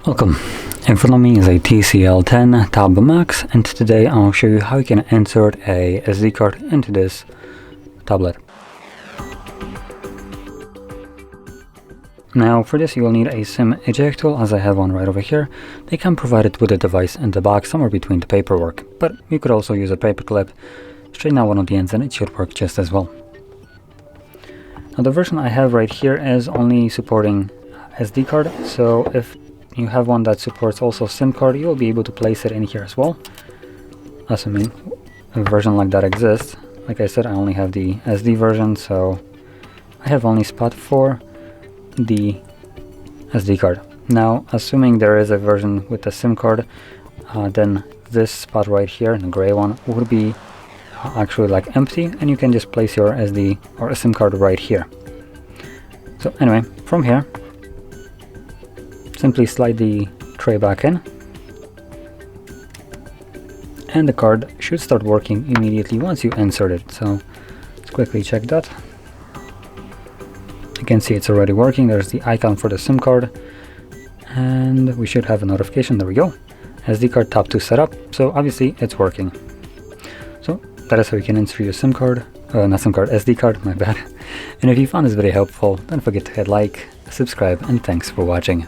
Welcome. In front of me is a TCL TAB Max, and today I'll show you how you can insert a SD card into this tablet. Now for this you will need a SIM eject tool, as I have one right over here. They can provide it with a device in the box somewhere between the paperwork, but you could also use a paper clip, straighten out one of the ends and it should work just as well. Now the version I have right here is only supporting SD card, so if you have one that supports also SIM card, you'll be able to place it in here as well, assuming a version like that exists. Like I said, I only have the SD version, so I have only spot for the SD card. Now assuming there is a version with the SIM card, then this spot right here, the gray one, would be actually like empty, and you can just place your SD or a SIM card right here. So anyway, from here simply slide the tray back in, and the card should start working immediately once you insert it. So let's quickly check that. You can see it's already working. There's the icon for the SIM card, and we should have a notification. There we go. SD card tap to setup. So obviously it's working. So that is how you can insert your SIM card, not SIM card, SD card, my bad. And if you found this video helpful, don't forget to hit like, subscribe, and thanks for watching.